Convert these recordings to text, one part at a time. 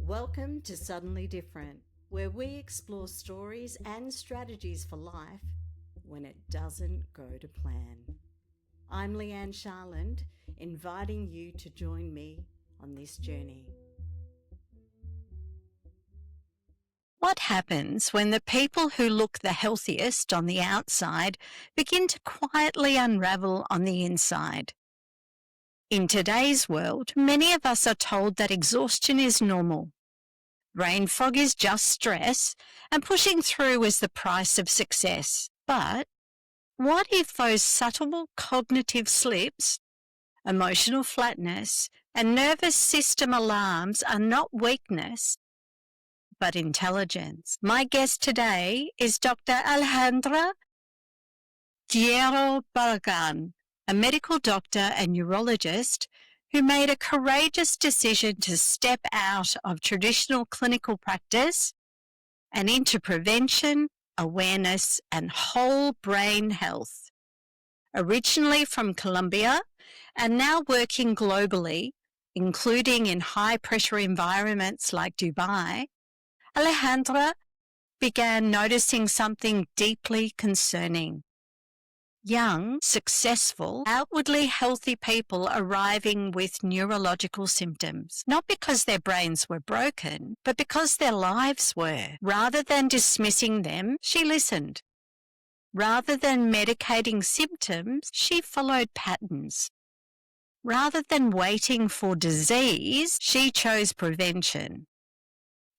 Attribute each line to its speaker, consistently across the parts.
Speaker 1: Welcome to Suddenly Different, where we explore stories and strategies for life when it doesn't go to plan. I'm Leigh-Anne Sharland, inviting you to join me on this journey. What happens when the people who look the healthiest on the outside begin to quietly unravel on the inside? In today's world, many of us are told that exhaustion is normal. Brain fog is just stress, and pushing through is the price of success. But what if those subtle cognitive slips, emotional flatness, and nervous system alarms are not weakness, but intelligence? My guest today is Dr. Alejandra Guerrero Barragán, a medical doctor and neurologist who made a courageous decision to step out of traditional clinical practice and into prevention, awareness, and whole brain health. Originally from Colombia and now working globally, including in high-pressure environments like Dubai, Alejandra began noticing something deeply concerning. Young, successful, outwardly healthy people arriving with neurological symptoms, not because their brains were broken, but because their lives were. Rather than dismissing them, she listened. Rather than medicating symptoms, she followed patterns. Rather than waiting for disease, she chose prevention.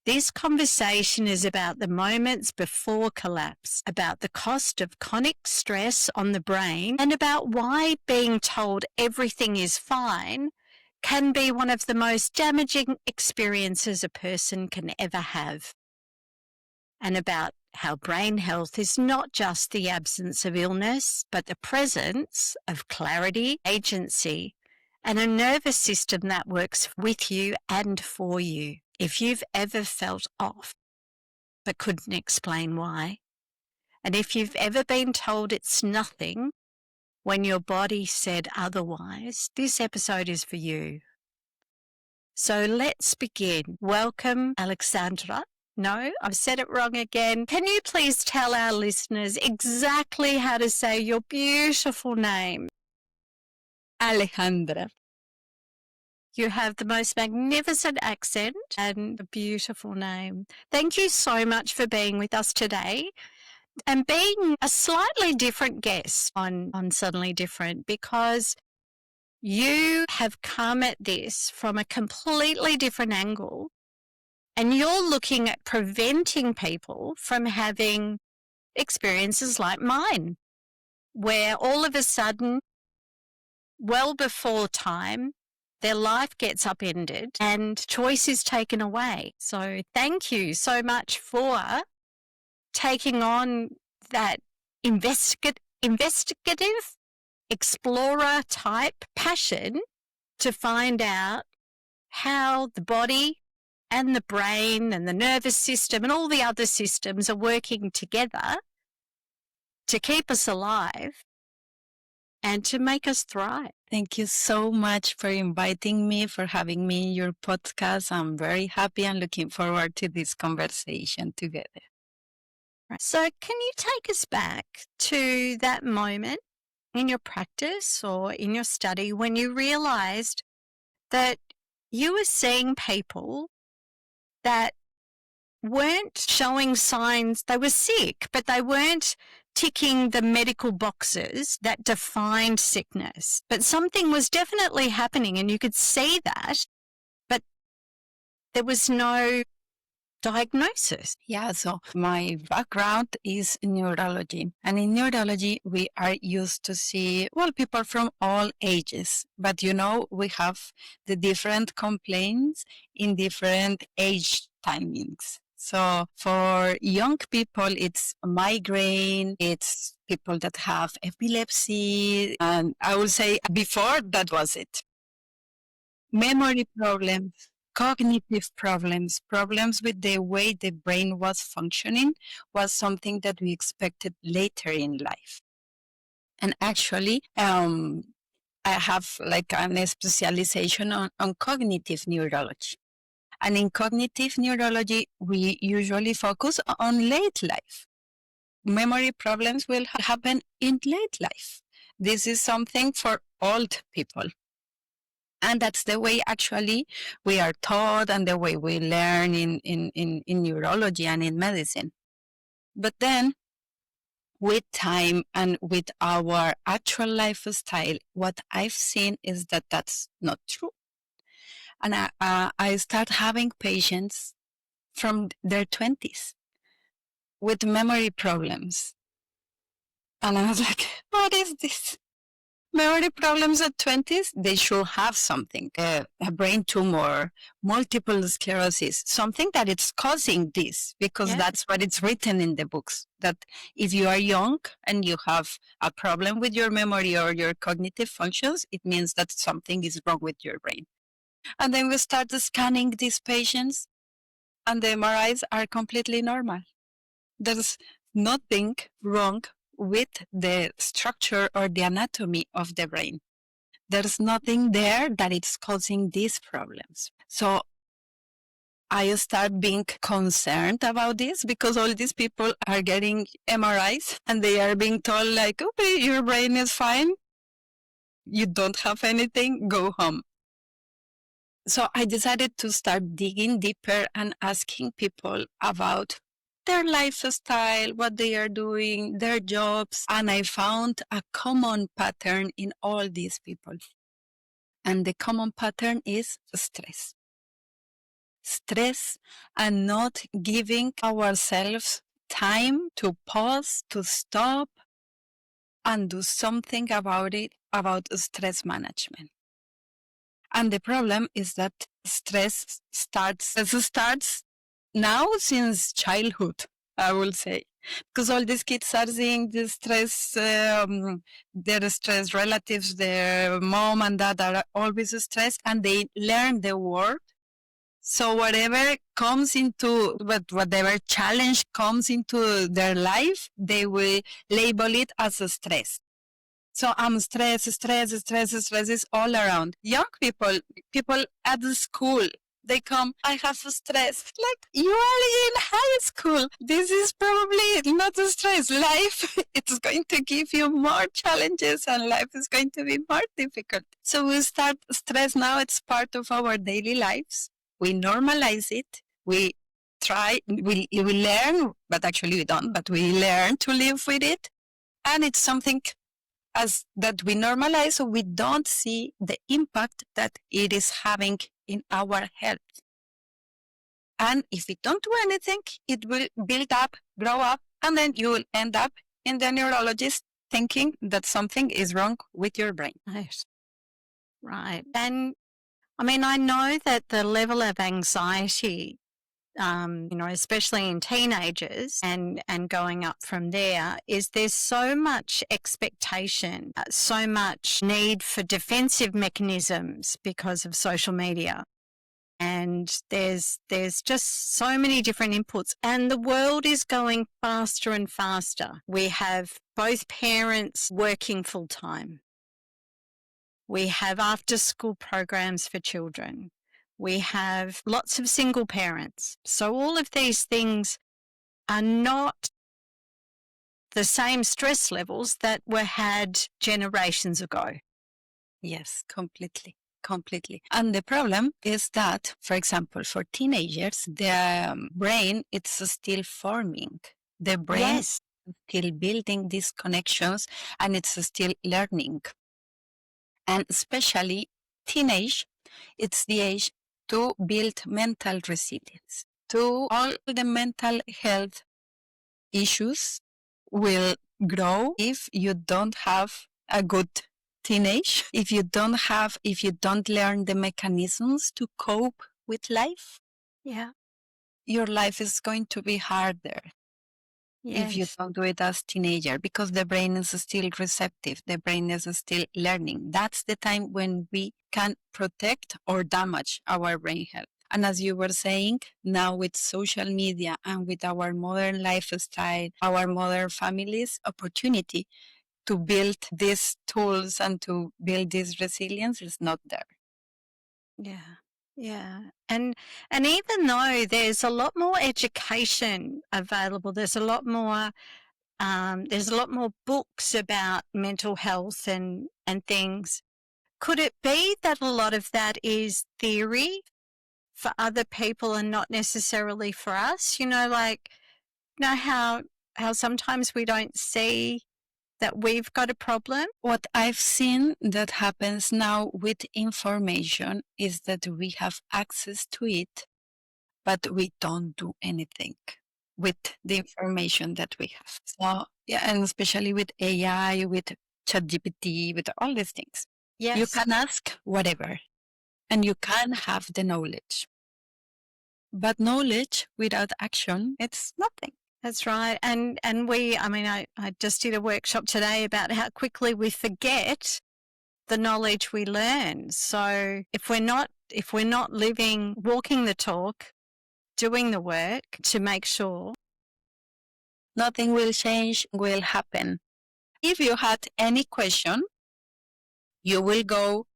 Speaker 1: This conversation is about the moments before collapse, about the cost of chronic stress on the brain, and about why being told everything is fine can be one of the most damaging experiences a person can ever have. And about how brain health is not just the absence of illness, but the presence of clarity, agency, and a nervous system that works with you and for you. If you've ever felt off but couldn't explain why, and if you've ever been told it's nothing when your body said otherwise, this episode is for you. So let's begin. Welcome, Alexandra. No, I've said it wrong again. Can you please tell our listeners exactly how to say your beautiful name? Alejandra. You have the most magnificent accent and a beautiful name. Thank you so much for being with us today and being a slightly different guest on Suddenly Different, because you have come at this from a completely different angle and you're looking at preventing people from having experiences like mine, where all of a sudden, well before time, their life gets upended and choice is taken away. So thank you so much for taking on that investigative, explorer type passion to find out how the body and the brain and the nervous system and all the other systems are working together to keep us alive and to make us thrive.
Speaker 2: Thank you so much for inviting me, for having me in your podcast. I'm very happy and looking forward to this conversation together.
Speaker 1: So can you take us back to that moment in your practice or in your study when you realized that you were seeing people that weren't showing signs, they were sick, but they weren't ticking the medical boxes that defined sickness. But something was definitely happening and you could see that, but there was no diagnosis.
Speaker 2: Yeah, so my background is neurology. And in neurology, we are used to see, people from all ages. But we have the different complaints in different age timings. So for young people, it's migraine, it's people that have epilepsy, and I will say before that was it. Memory problems, cognitive problems with the way the brain was functioning was something that we expected later in life. And actually, I have like a specialization on cognitive neurology. And in cognitive neurology, we usually focus on late life. Memory problems will happen in late life. This is something for old people. And that's the way actually we are taught and the way we learn in neurology and in medicine. But then with time and with our actual lifestyle, what I've seen is that that's not true. And I start having patients from their 20s with memory problems. And I was like, what is this? Memory problems at 20s, they should have something, a brain tumor, multiple sclerosis, something that it's causing this, because that's what it's written in the books, that if you are young and you have a problem with your memory or your cognitive functions, it means that something is wrong with your brain. And then we start scanning these patients and the MRIs are completely normal. There's nothing wrong with the structure or the anatomy of the brain. There's nothing there that it's causing these problems. So I start being concerned about this because all these people are getting MRIs and they are being told like, okay, your brain is fine. You don't have anything, go home. So I decided to start digging deeper and asking people about their lifestyle, what they are doing, their jobs. And I found a common pattern in all these people. And the common pattern is stress. Stress and not giving ourselves time to pause, to stop, and do something about it, about stress management. And the problem is that stress starts now since childhood, I will say. Because all these kids are seeing the stress, their stress relatives, their mom and dad are always stressed, and they learn the word. So whatever challenge comes into their life, they will label it as a stress. So I'm stress is all around. Young people at the school, they come, I have stress. Like, you are in high school. This is probably not a stress. Life, it's going to give you more challenges and life is going to be more difficult. So we start stress now. It's part of our daily lives. We normalize it. We learn, but actually we don't, but we learn to live with it. And it's something as that we normalize, so we don't see the impact that it is having in our health. And if we don't do anything, it will build up, grow up, and then you will end up in the neurologist thinking that something is wrong with your brain.
Speaker 1: Right. And I mean, I know that the level of anxiety, especially in teenagers and going up from there, is there's so much expectation, so much need for defensive mechanisms because of social media. And there's just so many different inputs, and the world is going faster and faster. We have both parents working full time. We have after-school programs for children. We have lots of single parents. So all of these things are not the same stress levels that were had generations ago.
Speaker 2: Yes, completely. And the problem is that, for example, for teenagers, the brain, it's still forming. The brain is still building these connections and it's still learning. And especially teenage, it's the age to build mental resilience. To all the mental health issues will grow if you don't have a good teenage, if you don't learn the mechanisms to cope with life.
Speaker 1: Yeah.
Speaker 2: Your life is going to be harder. If you don't do it as teenager, because the brain is still receptive, the brain is still learning. That's the time when we can protect or damage our brain health. And as you were saying, now with social media and with our modern lifestyle, our modern families, opportunity to build these tools and to build this resilience is not there.
Speaker 1: Yeah. Yeah. And even though there's a lot more education available, there's a lot more books about mental health and things. Could it be that a lot of that is theory for other people and not necessarily for us? Like, how sometimes we don't see that we've got a problem?
Speaker 2: What I've seen that happens now with information is that we have access to it, but we don't do anything with the information that we have. So, yeah, and especially with AI, with ChatGPT, with all these things.
Speaker 1: Yes.
Speaker 2: You can ask whatever, and you can have the knowledge. But knowledge without action, it's nothing.
Speaker 1: That's right. And I just did a workshop today about how quickly we forget the knowledge we learn. So if we're not living, walking the talk, doing the work to make sure,
Speaker 2: nothing will change, will happen. If you had any question, you will go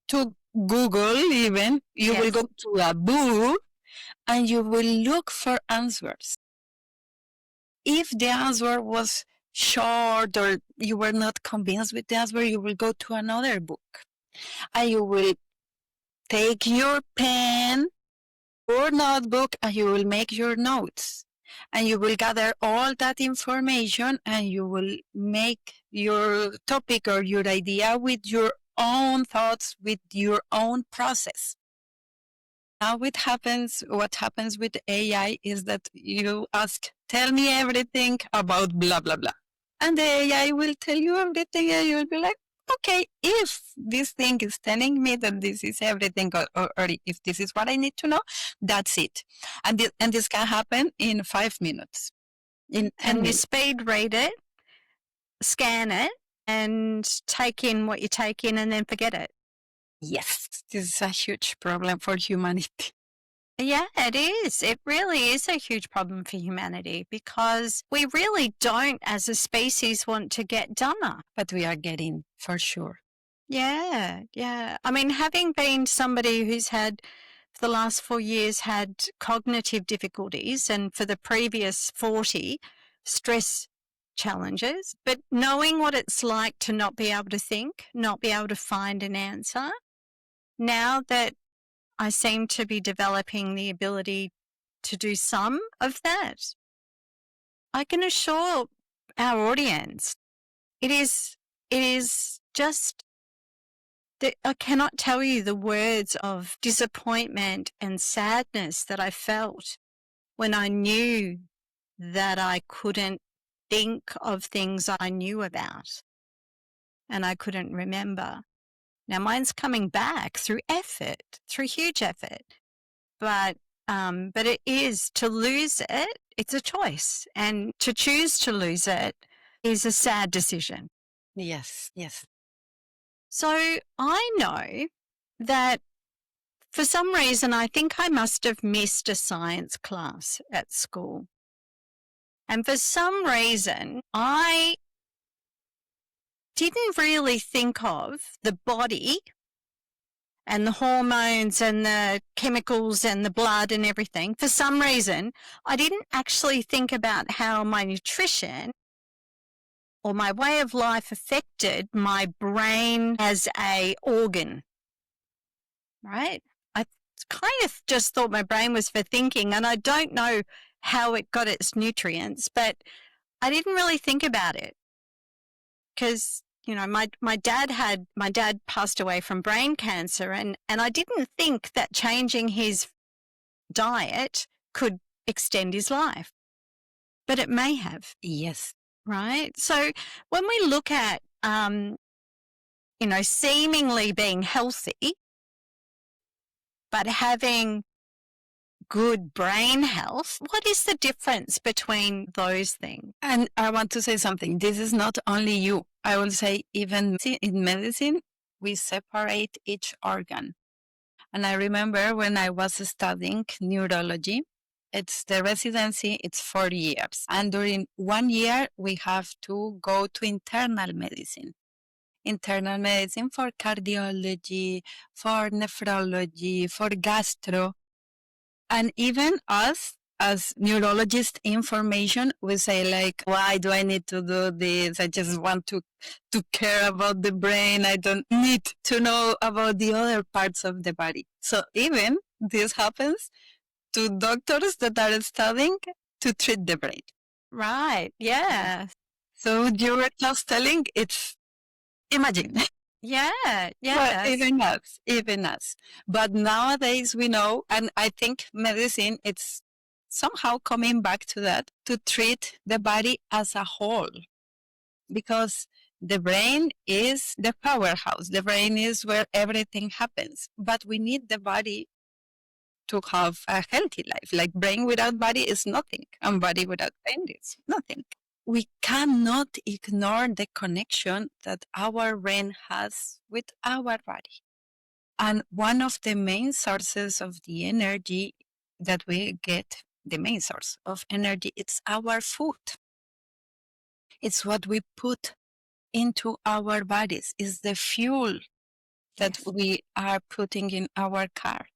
Speaker 2: to Google even, you will go to a book, and you will look for answers. If the answer was short or you were not convinced with the answer, you will go to another book. And you will take your pen or notebook and you will make your notes. And you will gather all that information and you will make your topic or your idea with your own thoughts, with your own process. Now what happens with AI is that you ask, tell me everything about blah, blah, blah. And the AI will tell you everything and you will be like, okay, if this thing is telling me that this is everything or if this is what I need to know, that's it. And this can happen in 5 minutes.
Speaker 1: And you speed read it, scan it, and take in what you take in and then forget it.
Speaker 2: Yes, this is a huge problem for humanity.
Speaker 1: Yeah, it is. It really is a huge problem for humanity because we really don't, as a species, want to get dumber.
Speaker 2: But we are getting, for sure.
Speaker 1: Yeah, yeah. I mean, having been somebody who's had, for the last 4 years, had cognitive difficulties and for the previous 40, stress challenges, but knowing what it's like to not be able to think, not be able to find an answer, now that I seem to be developing the ability to do some of that, I can assure our audience, it is just that I cannot tell you the words of disappointment and sadness that I felt when I knew that I couldn't think of things I knew about and I couldn't remember. Now mine's coming back through effort, through huge effort, but it is, to lose it, it's a choice, and to choose to lose it is a sad decision.
Speaker 2: Yes, yes.
Speaker 1: So I know that for some reason, I think I must have missed a science class at school. And for some reason, I didn't really think of the body and the hormones and the chemicals and the blood and everything. For some reason, I didn't actually think about how my nutrition or my way of life affected my brain as an organ, right? I kind of just thought my brain was for thinking, and I don't know how it got its nutrients, but I didn't really think about it because, you know, my dad passed away from brain cancer, and I didn't think that changing his diet could extend his life, but it may have.
Speaker 2: Yes.
Speaker 1: Right? So when we look at, you know, seemingly being healthy, but having good brain health, what is the difference between those things?
Speaker 2: And I want to say something. This is not only you. I will say even in medicine, we separate each organ. And I remember when I was studying neurology, it's the residency, it's 4 years. And during 1 year, we have to go to internal medicine. internal medicine, for cardiology, for nephrology, for gastro. And even us as neurologist information, we say like, why do I need to do this? I just want to care about the brain. I don't need to know about the other parts of the body. So even this happens to doctors that are studying to treat the brain.
Speaker 1: Right. Yeah.
Speaker 2: So you were just telling, it's imagine.
Speaker 1: Yeah.
Speaker 2: Well, even us. But nowadays we know, and I think medicine, it's somehow coming back to that, to treat the body as a whole. Because the brain is the powerhouse. The brain is where everything happens. But we need the body to have a healthy life. Like brain without body is nothing, and body without brain is nothing. We cannot ignore the connection that our brain has with our body. And one of the main sources of the energy that we get, the main source of energy, it's our food. It's what we put into our bodies. It's the fuel that we are putting in our car.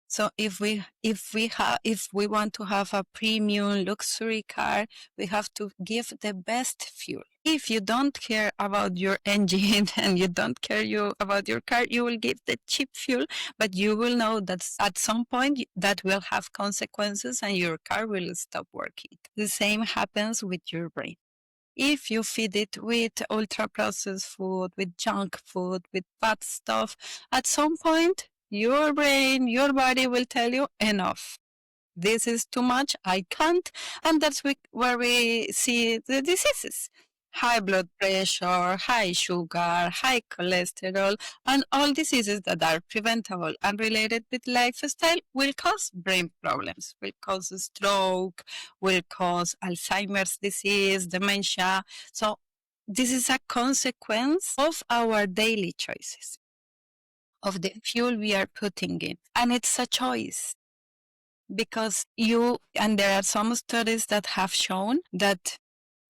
Speaker 2: So if we want to have a premium luxury car, we have to give the best fuel. If you don't care about your engine and you don't care about your car, you will give the cheap fuel, but you will know that at some point that will have consequences and your car will stop working. The same happens with your brain. If you feed it with ultra-processed food, with junk food, with bad stuff, at some point, your brain, your body will tell you, enough. This is too much, I can't. And that's where we see the diseases. High blood pressure, high sugar, high cholesterol, and all diseases that are preventable and related with lifestyle will cause brain problems, will cause stroke, will cause Alzheimer's disease, dementia. So this is a consequence of our daily choices, of the fuel we are putting in. And it's a choice. Because and there are some studies that have shown that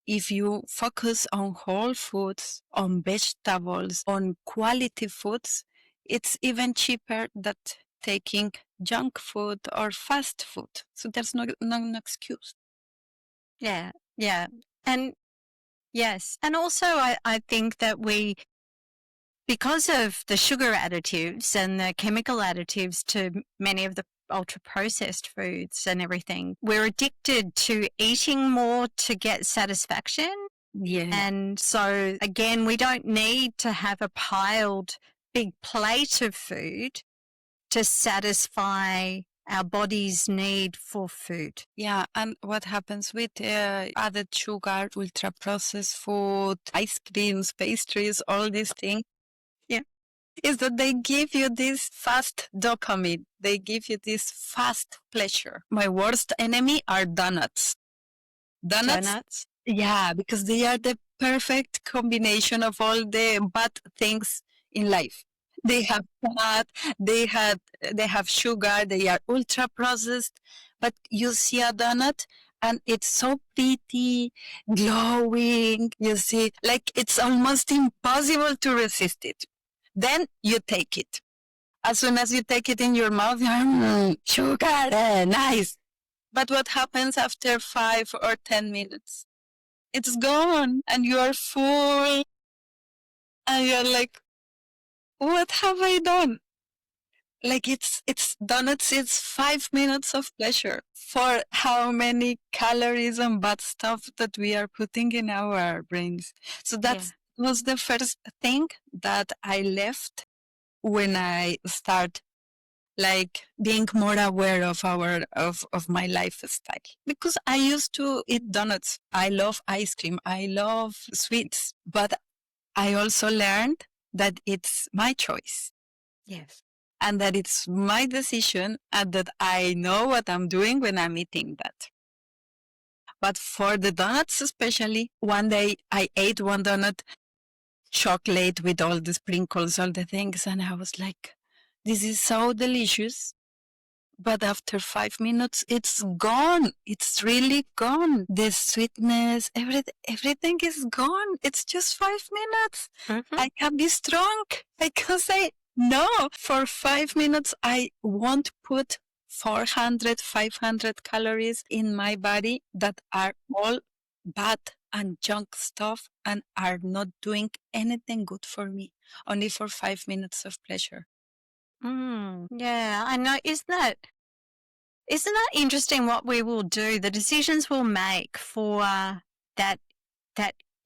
Speaker 2: if you focus on whole foods, on vegetables, on quality foods, it's even cheaper than taking junk food or fast food. So there's no excuse.
Speaker 1: Yeah. And yes. And also I think that because of the sugar additives and the chemical additives to many of the ultra-processed foods and everything, we're addicted to eating more to get satisfaction.
Speaker 2: Yeah.
Speaker 1: And so, again, we don't need to have a piled big plate of food to satisfy our body's need for food.
Speaker 2: Yeah, and what happens with added sugar, ultra-processed food, ice creams, pastries, all these things, is that they give you this fast dopamine. They give you this fast pleasure. My worst enemy are donuts. Donuts? Yeah, because they are the perfect combination of all the bad things in life. They have fat, they have sugar, they are ultra processed, but you see a donut and it's so pretty, glowing, you see, like it's almost impossible to resist it. Then you take it. As soon as you take it in your mouth, sugar, nice. But what happens after 5 or 10 minutes? It's gone and you are full. And you're like, what have I done? Like it's donuts, it's 5 minutes of pleasure for how many calories and bad stuff that we are putting in our brains. So that was the first thing that I left when I start like being more aware of my lifestyle. Because I used to eat donuts. I love ice cream. I love sweets. But I also learned that it's my choice.
Speaker 1: Yes.
Speaker 2: And that it's my decision and that I know what I'm doing when I'm eating that. But for the donuts especially, one day I ate one donut, chocolate with all the sprinkles, all the things, and I was like, this is so delicious. But after 5 minutes, it's gone. It's really gone. The sweetness, everything is gone. It's just 5 minutes.
Speaker 1: Mm-hmm.
Speaker 2: I can be strong. I can say, no, for 5 minutes, I won't put 400, 500 calories in my body that are all bad and junk stuff and are not doing anything good for me. Only for 5 minutes of pleasure.
Speaker 1: Yeah, I know. Isn't that interesting what we will do, the decisions we'll make for that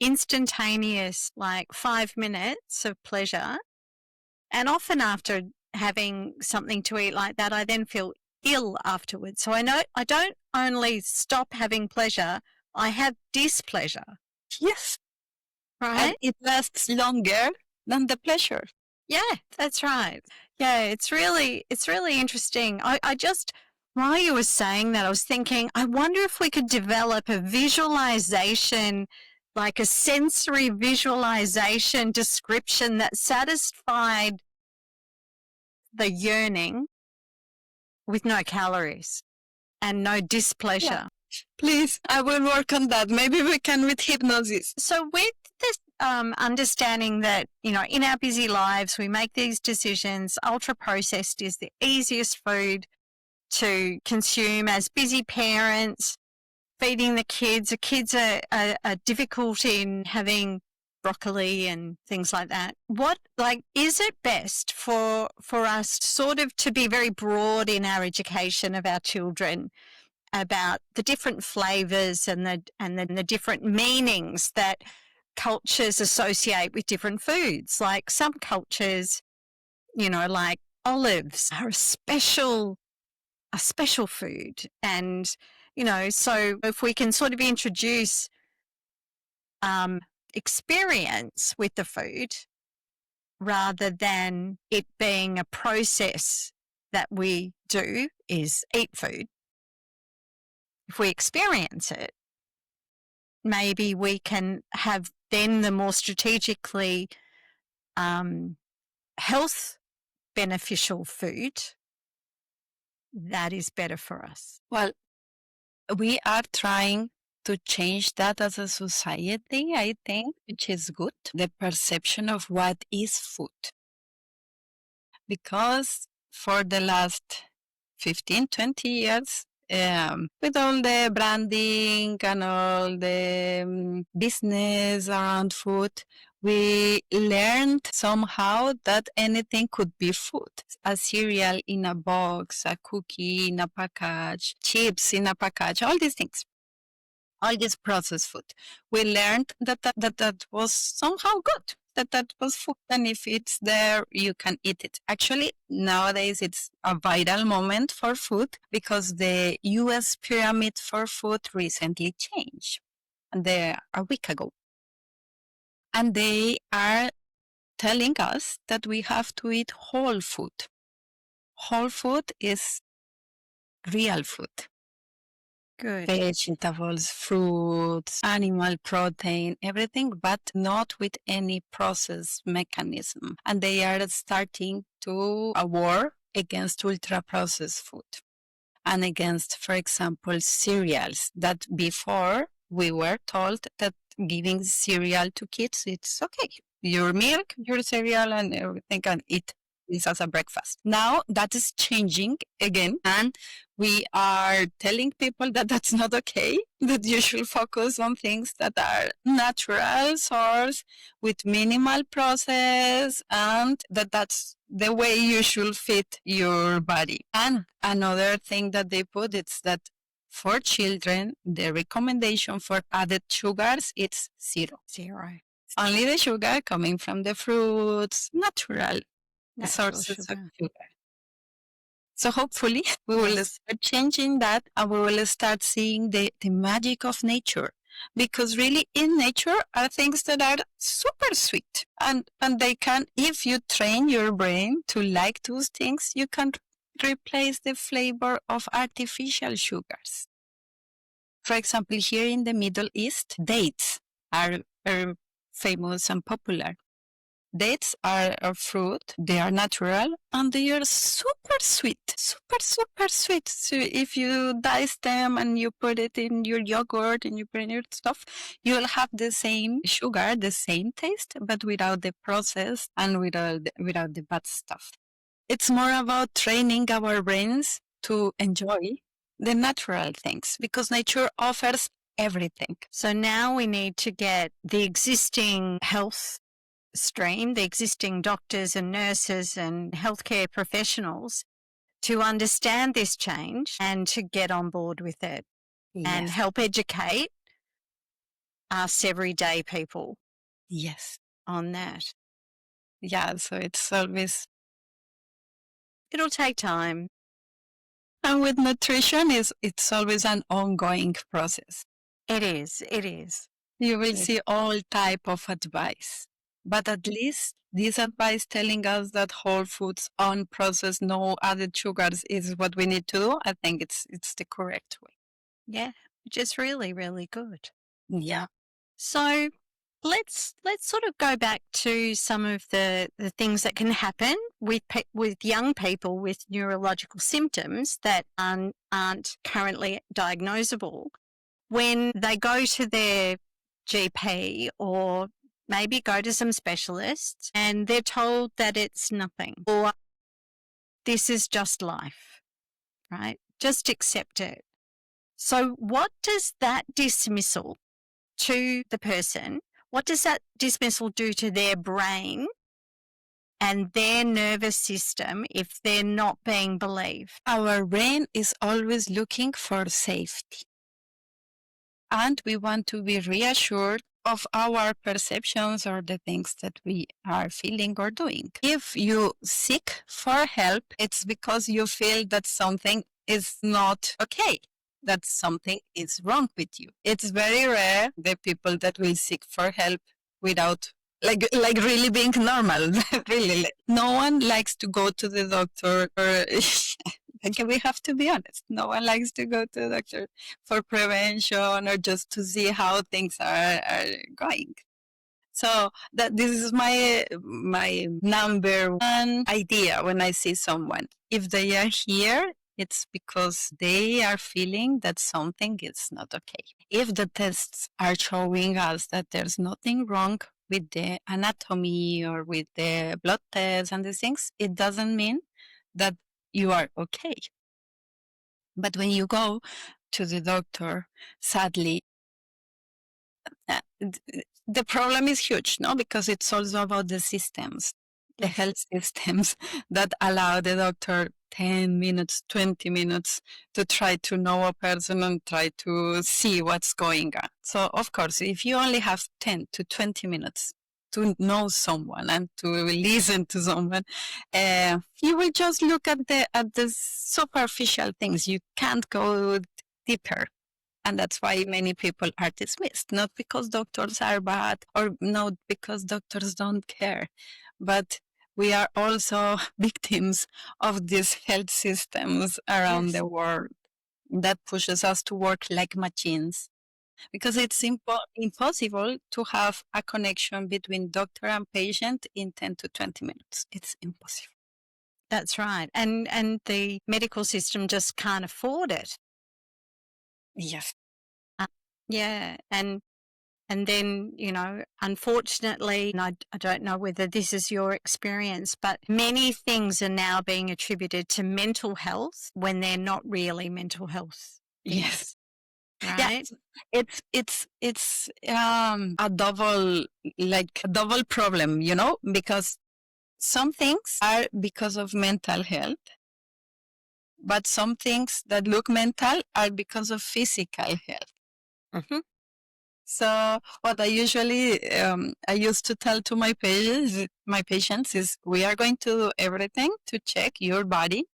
Speaker 1: instantaneous, like 5 minutes of pleasure. And often after having something to eat like that, I then feel ill afterwards. So I know I don't only stop having pleasure, I have displeasure.
Speaker 2: Yes.
Speaker 1: Right?
Speaker 2: And it lasts longer than the pleasure.
Speaker 1: Yeah, that's right. Yeah, it's really interesting. I just, while you were saying that, I was thinking, I wonder if we could develop a visualization, like a sensory visualization description that satisfied the yearning with no calories and no displeasure.
Speaker 2: Yeah. Please, I will work on that. Maybe we can with hypnosis.
Speaker 1: So with this understanding that, in our busy lives, we make these decisions, ultra-processed is the easiest food to consume as busy parents, feeding the kids. The kids are difficult in having broccoli and things like that. Is it best for us sort of to be very broad in our education of our children about the different flavors and the different meanings that cultures associate with different foods? Like some cultures, like olives are a special food. And, so if we can sort of introduce experience with the food rather than it being a process that we do is eat food. If we experience it, maybe we can have then the more strategically health beneficial food that is better for us.
Speaker 2: Well, we are trying to change that as a society, I think, which is good. The perception of what is food. Because for the last 15, 20 years, with all the branding and all the business around food, we learned somehow that anything could be food. A cereal in a box, a cookie in a package, chips in a package, all these things. All this processed food. We learned that was somehow good, that was food, and if it's there, you can eat it. Actually, nowadays it's a vital moment for food because the US pyramid for food recently changed a week ago. And they are telling us that we have to eat whole food. Whole food is real food.
Speaker 1: Good.
Speaker 2: Vegetables, fruits, animal protein, everything, but not with any process mechanism. And they are starting to a war against ultra-processed food and against, for example, cereals that before we were told that giving cereal to kids, it's okay. Your milk, your cereal, and everything, and eat this as a breakfast. Now that is changing again, and we are telling people that that's not okay, that you should focus on things that are natural source with minimal process, and that's the way you should fit your body. And another thing that they put is that for children, the recommendation for added sugars, it's zero. Only the sugar coming from the fruits, natural sources of sugar. So hopefully we will start changing that, and we will start seeing the magic of nature. Because really in nature are things that are super sweet. And they can, if you train your brain to like those things, you can replace the flavor of artificial sugars. For example, here in the Middle East, dates are famous and popular. Dates are a fruit, they are natural, and they are super super sweet, super sweet. So if you dice them and you put it in your yogurt and you put in your stuff, you will have the same sugar, the same taste, but without the process and without the bad stuff. It's more about training our brains to enjoy the natural things because nature offers everything.
Speaker 1: So now we need to get the existing health stream, the existing doctors and nurses and healthcare professionals to understand this change and to get on board with it and help educate us everyday people on that.
Speaker 2: Yeah, so it's always...
Speaker 1: It'll take time.
Speaker 2: And with nutrition, it's always an ongoing process.
Speaker 1: It is.
Speaker 2: You will see all type of advice. But at least this advice telling us that whole foods, unprocessed, no added sugars is what we need to do, I think it's the correct way.
Speaker 1: Yeah, which is really, really good.
Speaker 2: Yeah.
Speaker 1: So let's sort of go back to some of the things that can happen with young people with neurological symptoms that aren't currently diagnosable when they go to their GP or maybe go to some specialists and they're told that it's nothing or this is just life, right? Just accept it. So what does that dismissal to the person, what does that dismissal do to their brain and their nervous system if they're not being believed?
Speaker 2: Our brain is always looking for safety. And we want to be reassured of our perceptions or the things that we are feeling or doing. If you seek for help, it's because you feel that something is not okay, that something is wrong with you. It's very rare the people that will seek for help without like really being normal. Really, no one likes to go to the doctor or okay, we have to be honest. No one likes to go to the doctor for prevention or just to see how things are going. So that this is my number one idea when I see someone. If they are here, it's because they are feeling that something is not okay. If the tests are showing us that there's nothing wrong with the anatomy or with the blood tests and these things, it doesn't mean that you are okay. But when you go to the doctor, sadly, the problem is huge, no? Because it's also about the systems, the health systems that allow the doctor 10 minutes, 20 minutes to try to know a person and try to see what's going on. So, of course, if you only have 10 to 20 minutes to know someone and to listen to someone, you will just look at the superficial things. You can't go deeper. And that's why many people are dismissed, not because doctors are bad or not because doctors don't care, but we are also victims of these health systems around the world that pushes us to work like machines. Because it's impossible to have a connection between doctor and patient in 10 to 20 minutes. It's impossible.
Speaker 1: That's right. And the medical system just can't afford it.
Speaker 2: Yes.
Speaker 1: Yeah. And then, you know, unfortunately, and I don't know whether this is your experience, but many things are now being attributed to mental health when they're not really mental health things.
Speaker 2: Yes.
Speaker 1: Right?
Speaker 2: Yeah, it's a double problem, you know, because some things are because of mental health, but some things that look mental are because of physical health.
Speaker 1: Mm-hmm.
Speaker 2: So what I usually I used to tell to my patients is we are going to do everything to check your body,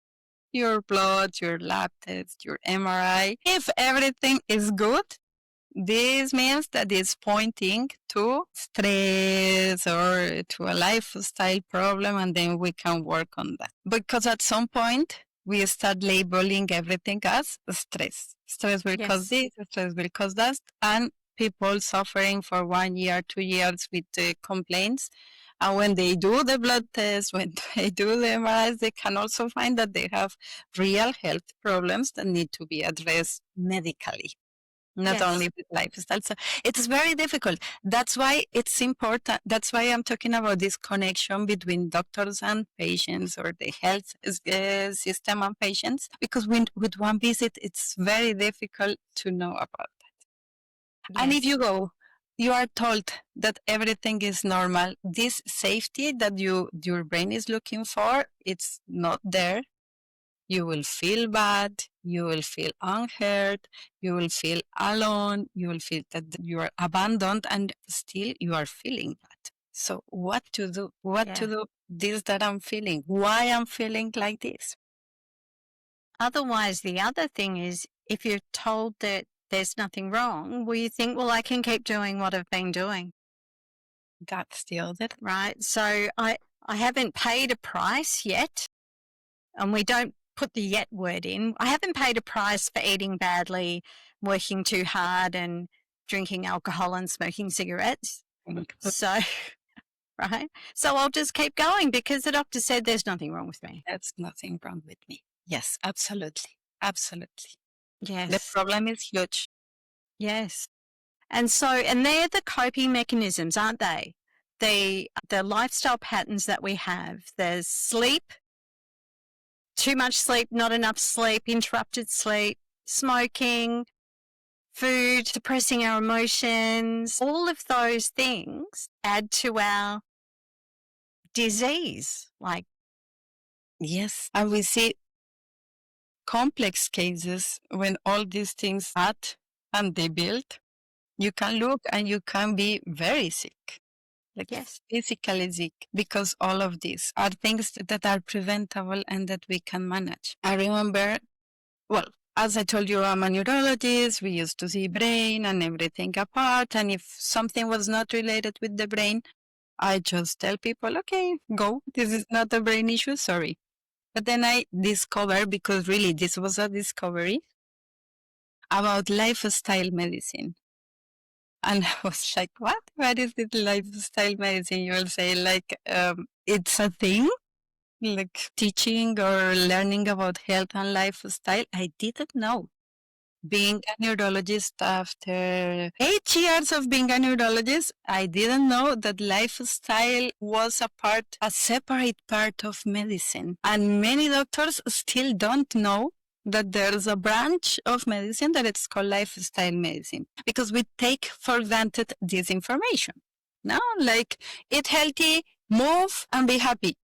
Speaker 2: your blood, your lab test, your MRI. If everything is good, this means that it's pointing to stress or to a lifestyle problem, and then we can work on that. Because at some point, we start labeling everything as stress. Stress will cause this, stress will cause that, and people suffering for 1 year, 2 years with complaints. And when they do the blood test, when they do the MRIs, they can also find that they have real health problems that need to be addressed medically, not
Speaker 1: Yes.
Speaker 2: only with lifestyle. So it's very difficult. That's why it's important. That's why I'm talking about this connection between doctors and patients, or the health system and patients, because with one visit, it's very difficult to know about. And if
Speaker 1: Yes.
Speaker 2: you go, you are told that everything is normal. This safety that your brain is looking for, it's not there. You will feel bad. You will feel unheard. You will feel alone. You will feel that you are abandoned, and still you are feeling bad. So what to do? What to
Speaker 1: Yeah.
Speaker 2: do? This that I'm feeling. Why I'm feeling like this?
Speaker 1: Otherwise, the other thing is, if you're told that there's nothing wrong, well, you think, well, I can keep doing what I've been doing,
Speaker 2: That's the other.
Speaker 1: right? So I haven't paid a price yet, and we don't put the yet word in. I haven't paid a price for eating badly, working too hard, and drinking alcohol and smoking cigarettes. So, right? So I'll just keep going because the doctor said there's nothing wrong with me.
Speaker 2: There's nothing wrong with me. Yes, absolutely. Absolutely. The
Speaker 1: Yes.
Speaker 2: problem is huge.
Speaker 1: Yes. And they're the coping mechanisms, aren't they? The lifestyle patterns that we have. There's sleep, too much sleep, not enough sleep, interrupted sleep, smoking, food, suppressing our emotions. All of those things add to our disease. Like,
Speaker 2: Yes. And we see complex cases when all these things add and they build. You can look and you can be very sick, like
Speaker 1: yes,
Speaker 2: physically sick, because all of these are things that are preventable and that we can manage. I remember, well, as I told you, I'm a neurologist. We used to see brain and everything apart. And if something was not related with the brain, I just tell people, okay, go. This is not a brain issue. Sorry. But then I discovered, because really this was a discovery, about lifestyle medicine. And I was like, what? What is this lifestyle medicine? You will say, like, it's a thing, like teaching or learning about health and lifestyle. I didn't know. Being a neurologist, after 8 years of being a neurologist, I didn't know that lifestyle was a separate part of medicine. And many doctors still don't know that there's a branch of medicine that it's called lifestyle medicine, because we take for granted this information. No, like, eat healthy, move, and be happy.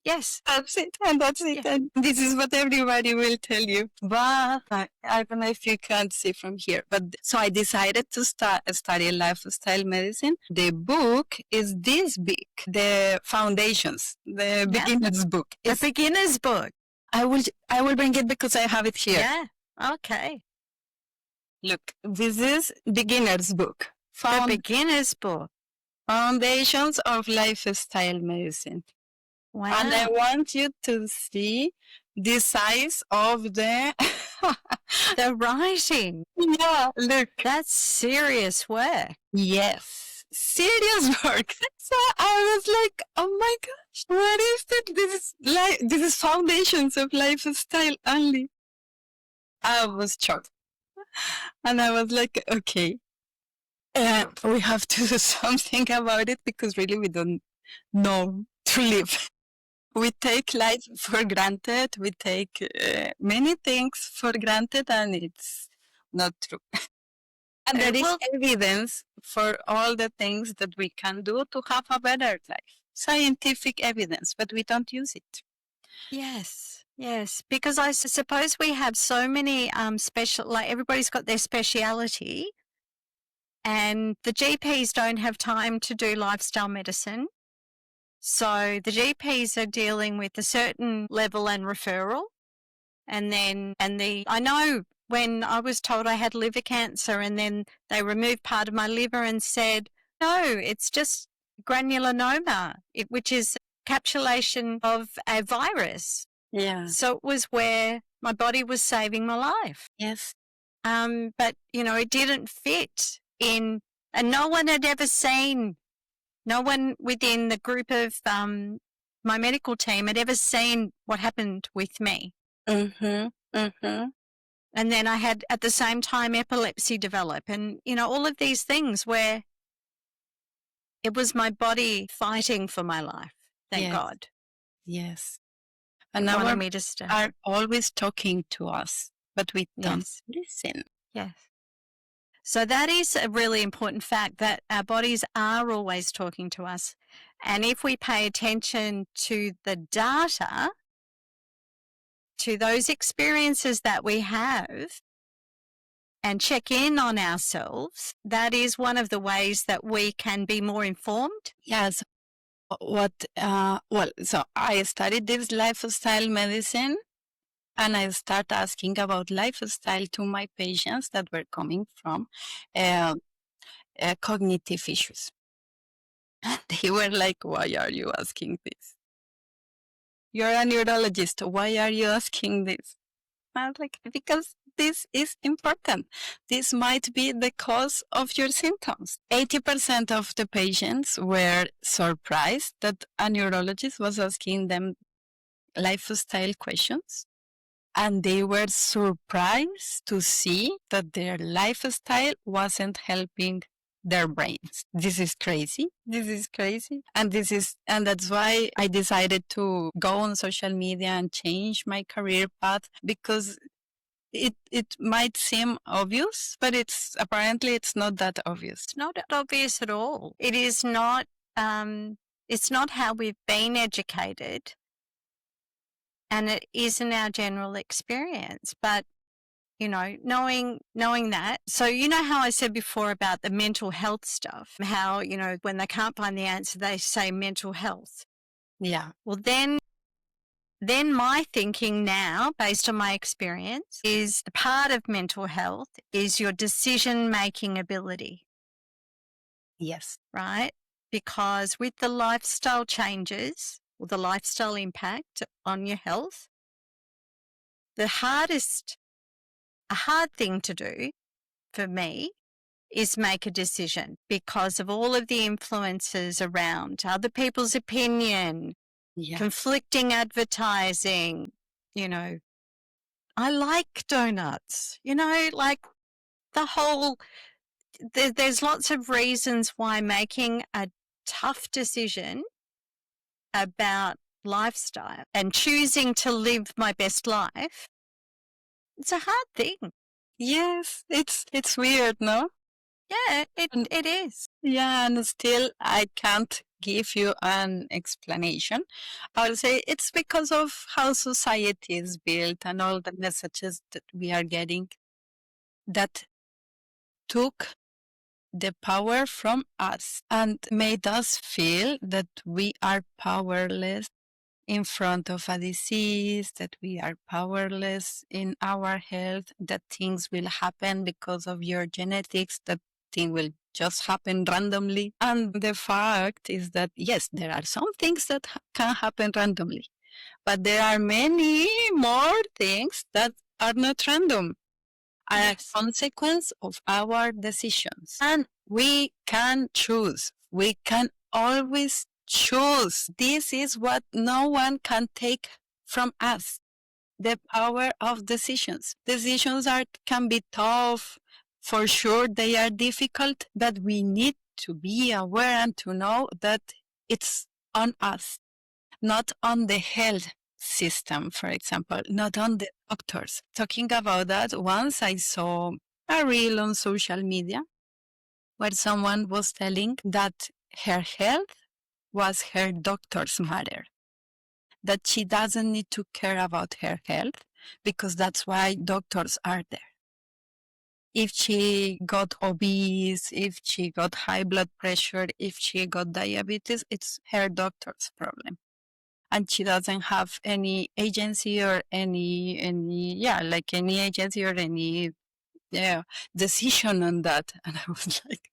Speaker 1: yes,
Speaker 2: That's it, and that's it.
Speaker 1: Yeah.
Speaker 2: And this is what everybody will tell you. But I don't know if you can see from here. But so I decided to study lifestyle medicine. The book is this big, the Foundations, the beginner's book.
Speaker 1: the
Speaker 2: It's,
Speaker 1: beginner's book.
Speaker 2: I will bring it because I have it here.
Speaker 1: Yeah, okay.
Speaker 2: Look, this is beginner's book.
Speaker 1: The beginner's book.
Speaker 2: Foundations of Lifestyle Medicine.
Speaker 1: Wow.
Speaker 2: And I want you to see the size of the
Speaker 1: the writing.
Speaker 2: Yeah, look.
Speaker 1: That's serious work.
Speaker 2: Yes, serious work. So I was like, oh my gosh, what is that? This is Foundations of Lifestyle only. I was shocked. And I was like, okay, we have to do something about it, because really we don't know to live. We take life for granted. We take many things for granted, and it's not true. And there is evidence for all the things that we can do to have a better life. Scientific evidence, but we don't use it.
Speaker 1: Yes, yes. Because I suppose we have so many like everybody's got their speciality, and the GPs don't have time to do lifestyle medicine. So the GPs are dealing with a certain level and referral. I know when I was told I had liver cancer, and then they removed part of my liver and said, no, it's just granulonoma, which is encapsulation of a virus.
Speaker 2: Yeah.
Speaker 1: So it was where my body was saving my life.
Speaker 2: Yes.
Speaker 1: But, it didn't fit in, and no one had ever seen, no one within the group of my medical team had ever seen what happened with me.
Speaker 2: Mm-hmm. Mm-hmm.
Speaker 1: And then I had, at the same time, epilepsy develop, and, all of these things where it was my body fighting for my life. Thank God.
Speaker 2: Yes.
Speaker 1: It
Speaker 2: And
Speaker 1: wanted
Speaker 2: our
Speaker 1: me to stay.
Speaker 2: are always talking to us, but we don't
Speaker 1: Yes.
Speaker 2: listen.
Speaker 1: Yes. So that is a really important fact, that our bodies are always talking to us. And if we pay attention to the data, to those experiences that we have, and check in on ourselves, that is one of the ways that we can be more informed.
Speaker 2: Yes. So I studied this lifestyle medicine, and I start asking about lifestyle to my patients that were coming from cognitive issues. They were like, "Why are you asking this? You're a neurologist. Why are you asking this?" I was like, "Because this is important. This might be the cause of your symptoms." 80% of the patients were surprised that a neurologist was asking them lifestyle questions. And they were surprised to see that their lifestyle wasn't helping their brains. This is crazy. This is crazy. And that's why I decided to go on social media and change my career path, because it might seem obvious, but it's not that obvious.
Speaker 1: It's not obvious at all. It is not, it's not how we've been educated, and it isn't our general experience. But, knowing that. So, how I said before about the mental health stuff, how, when they can't find the answer, they say mental health.
Speaker 2: Yeah.
Speaker 1: Well, then my thinking now, based on my experience, is part of mental health is your decision-making ability.
Speaker 2: Yes.
Speaker 1: Right? Because with the lifestyle changes, or the lifestyle impact on your health, a hard thing to do for me is make a decision, because of all of the influences around other people's opinion, conflicting advertising, I like donuts, like the whole, there's lots of reasons why making a tough decision about lifestyle and choosing to live my best life, it's a hard thing.
Speaker 2: Yes, it's weird, no?
Speaker 1: Yeah, it is.
Speaker 2: Yeah, and still I can't give you an explanation. I'll say it's because of how society is built and all the messages that we are getting that took the power from us and made us feel that we are powerless in front of a disease, that we are powerless in our health, that things will happen because of your genetics, that thing will just happen randomly. And the fact is that, yes, there are some things that can happen randomly, but there are many more things that are not random, are a consequence of our decisions. And we can choose. We can always choose. This is what no one can take from us. The power of decisions. Decisions can be tough. For sure, they are difficult, but we need to be aware and to know that it's on us, not on the health system, for example, not on the doctors. Talking about that, once I saw a reel on social media where someone was telling that her health was her doctor's matter, that she doesn't need to care about her health because that's why doctors are there. If she got obese, if she got high blood pressure, if she got diabetes, it's her doctor's problem. And she doesn't have any agency or any agency or any decision on that. And I was like,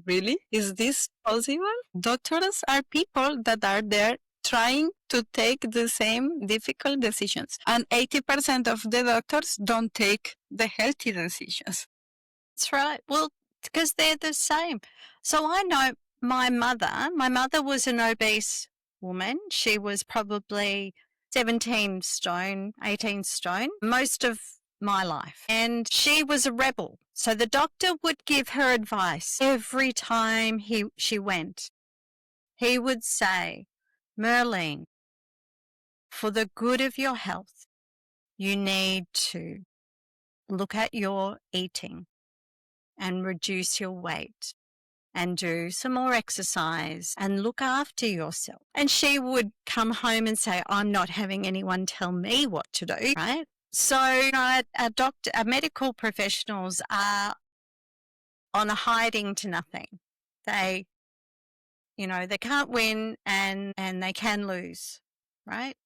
Speaker 2: really? Is this possible? Doctors are people that are there trying to take the same difficult decisions. And 80% of the doctors don't take the healthy decisions.
Speaker 1: That's right. Well, because they're the same. So I know my mother was an obese woman. She was probably 17 stone, 18 stone, most of my life. And she was a rebel. So the doctor would give her advice every time she went. He would say, Merlene, for the good of your health, you need to look at your eating and reduce your weight and do some more exercise and look after yourself. And she would come home and say, I'm not having anyone tell me what to do, right? So our medical professionals are on a hiding to nothing. They can't win and they can lose, right?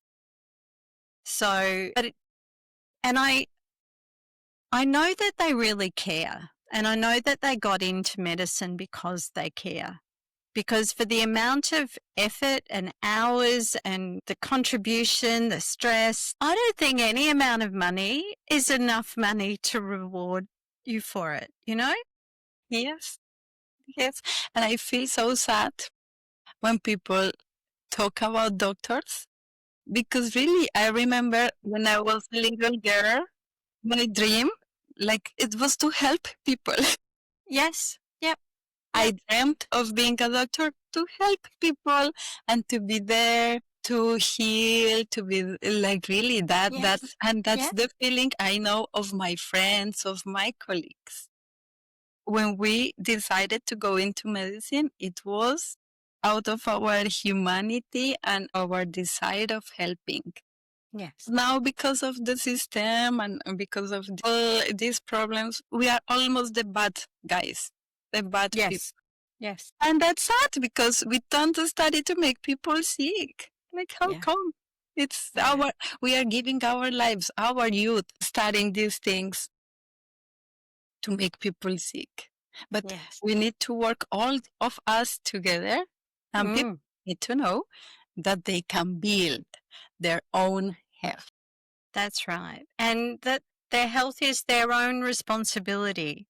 Speaker 1: So, I know that they really care. And I know that they got into medicine because they care. Because for the amount of effort and hours and the contribution, the stress, I don't think any amount of money is enough money to reward you for it, you know?
Speaker 2: Yes. Yes. And I feel so sad when people talk about doctors, because really, I remember when I was a little girl, my dream, like, it was to help people.
Speaker 1: Yes. Yep.
Speaker 2: I dreamt of being a doctor to help people and to be there to heal, to be like really
Speaker 1: Yes.
Speaker 2: that's the feeling I know of my friends, of my colleagues. When we decided to go into medicine, it was out of our humanity and our desire of helping.
Speaker 1: Yes.
Speaker 2: Now, because of the system and because of all these problems, we are almost the bad guys, the bad people.
Speaker 1: Yes. Yes.
Speaker 2: And that's sad because we don't study to make people sick. Like, how
Speaker 1: Yeah.
Speaker 2: come? It's
Speaker 1: Yeah.
Speaker 2: we are giving our lives, our youth, studying these things to make people sick. But
Speaker 1: Yes.
Speaker 2: we need to work all of us together, and people need to know that they can build their own health.
Speaker 1: That's right. And that their health is their own responsibility,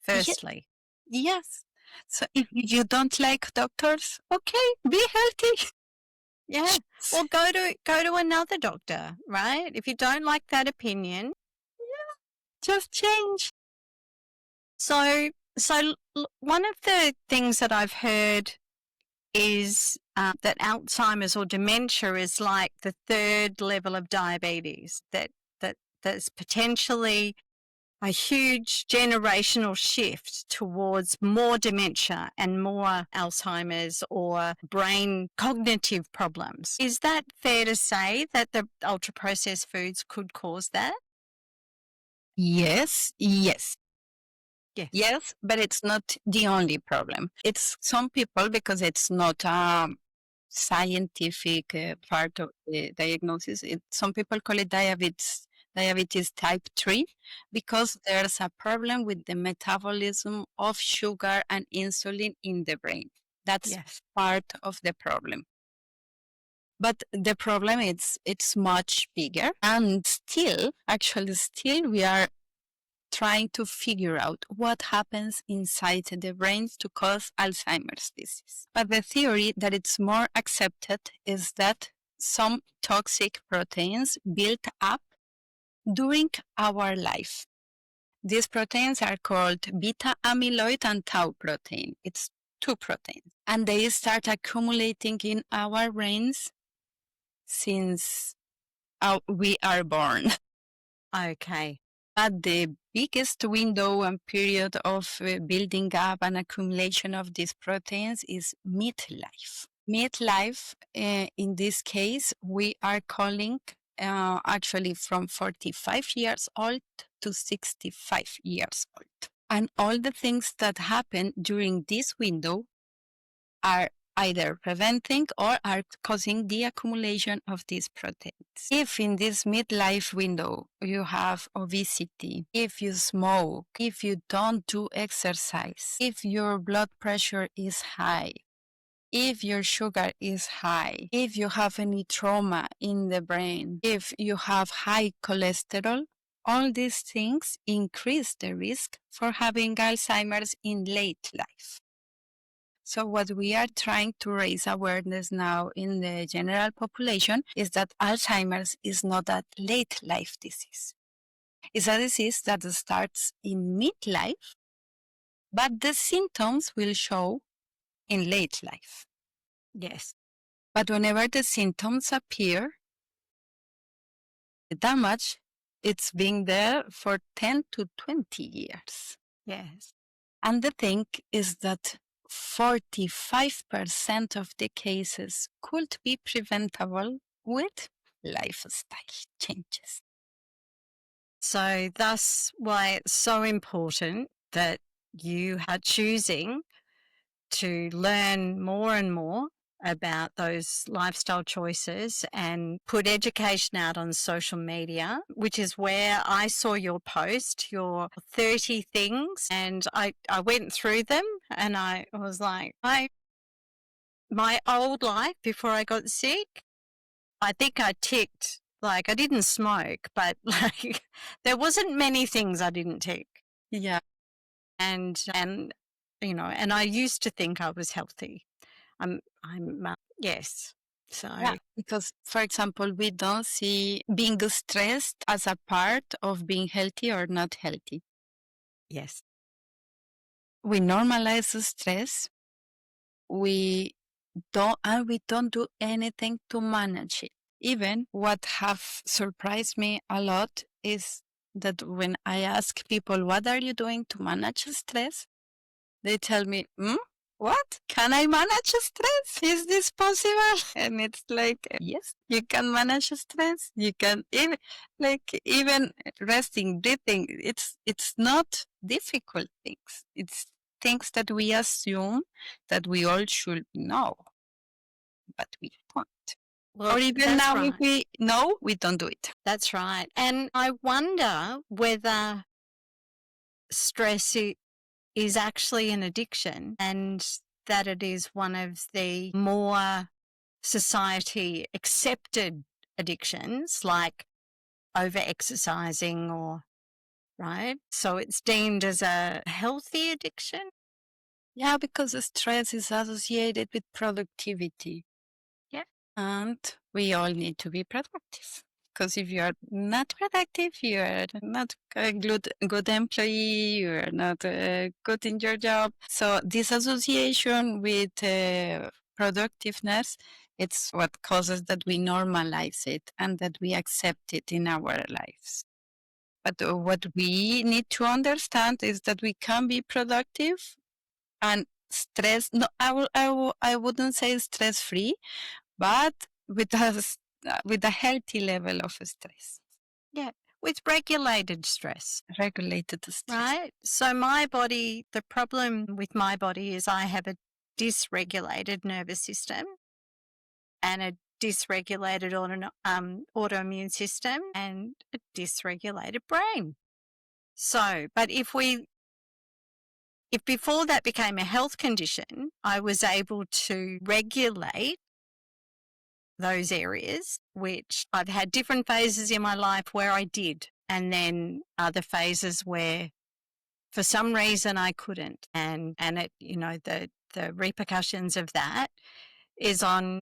Speaker 1: firstly.
Speaker 2: Yes. So if you don't like doctors, okay, be healthy.
Speaker 1: Yeah. Or go to another doctor, right? If you don't like that opinion,
Speaker 2: Just change.
Speaker 1: So one of the things that I've heard is that Alzheimer's or dementia is like the third level of diabetes. That's potentially a huge generational shift towards more dementia and more Alzheimer's or brain cognitive problems. Is that fair to say that the ultra-processed foods could cause that?
Speaker 2: Yes.
Speaker 1: Yes.
Speaker 2: Yes, but it's not the only problem. It's some people, because it's not a scientific part of the diagnosis, some people call it diabetes type 3, because there's a problem with the metabolism of sugar and insulin in the brain. That's part of the problem. But the problem is it's much bigger, and still we are trying to figure out what happens inside the brains to cause Alzheimer's disease. But the theory that it's more accepted is that some toxic proteins build up during our life. These proteins are called beta amyloid and tau protein. It's two proteins. And they start accumulating in our brains since we are born.
Speaker 1: Okay.
Speaker 2: But the biggest window and period of building up and accumulation of these proteins is midlife. Midlife, in this case, we are calling actually from 45 years old to 65 years old. And all the things that happen during this window are either preventing or are causing the accumulation of these proteins. If in this midlife window you have obesity, if you smoke, if you don't do exercise, if your blood pressure is high, if your sugar is high, if you have any trauma in the brain, if you have high cholesterol, all these things increase the risk for having Alzheimer's in late life. So what we are trying to raise awareness now in the general population is that Alzheimer's is not a late life disease. It's a disease that starts in midlife, but the symptoms will show in late life.
Speaker 1: Yes.
Speaker 2: But whenever the symptoms appear, the damage, it's been there for 10 to 20 years.
Speaker 1: Yes.
Speaker 2: And the thing is that 45% of the cases could be preventable with lifestyle changes.
Speaker 1: So thus why it's so important that you are choosing to learn more and more about those lifestyle choices and put education out on social media, which is where I saw your post, your 30 things, and I went through them and I was like, my old life before I got sick, I think I ticked, like I didn't smoke, but like there wasn't many things I didn't tick.
Speaker 2: Yeah.
Speaker 1: And you know, and I used to think I was healthy. Yes. So
Speaker 2: Yeah, because for example, we don't see being stressed as a part of being healthy or not healthy.
Speaker 1: yes.
Speaker 2: We normalize the stress. We don't do anything to manage it. Even what have surprised me a lot is that when I ask people, what are you doing to manage stress? They tell me, what? Can I manage stress? Is this possible? And it's like, yes, you can manage stress. You can even resting, breathing. It's not difficult things. It's things that we assume that we all should know, but we don't.
Speaker 1: Well,
Speaker 2: Or even
Speaker 1: that's
Speaker 2: now,
Speaker 1: right.
Speaker 2: if we know, we don't do it.
Speaker 1: That's right. And I wonder whether stress is actually an addiction and that it is one of the more society accepted addictions like over exercising or right. So it's deemed as a healthy addiction.
Speaker 2: Yeah, because the stress is associated with productivity.
Speaker 1: Yeah.
Speaker 2: And we all need to be productive. Because if you are not productive, you are not a good employee, you are not good in your job. So this association with productiveness, it's what causes that we normalize it and that we accept it in our lives. But what we need to understand is that we can be productive and stress. No, I wouldn't say stress free, but with a healthy level of stress.
Speaker 1: Yeah, with regulated stress.
Speaker 2: Regulated stress.
Speaker 1: Right. So my body, the problem with my body is I have a dysregulated nervous system and a dysregulated autoimmune system and a dysregulated brain. So, but if before that became a health condition, I was able to regulate those areas, which I've had different phases in my life where I did, and then other phases where for some reason I couldn't. And it, you know, the repercussions of that is on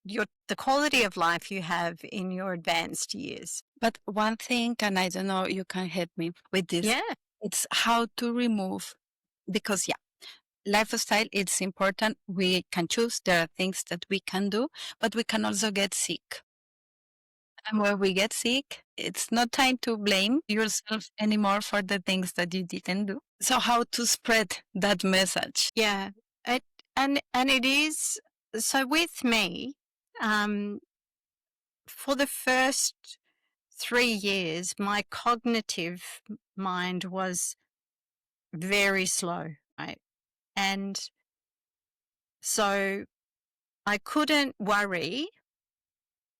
Speaker 1: the quality of life you have in your advanced years.
Speaker 2: But one thing, and I don't know, you can help me with this.
Speaker 1: Yeah.
Speaker 2: It's how to remove, because lifestyle, it's important. We can choose. There are things that we can do, but we can also get sick. And when we get sick, it's not time to blame yourself anymore for the things that you didn't do. So how to spread that message?
Speaker 1: Yeah. And it is, so with me, for the first 3 years, my cognitive mind was very slow, right? And so I couldn't worry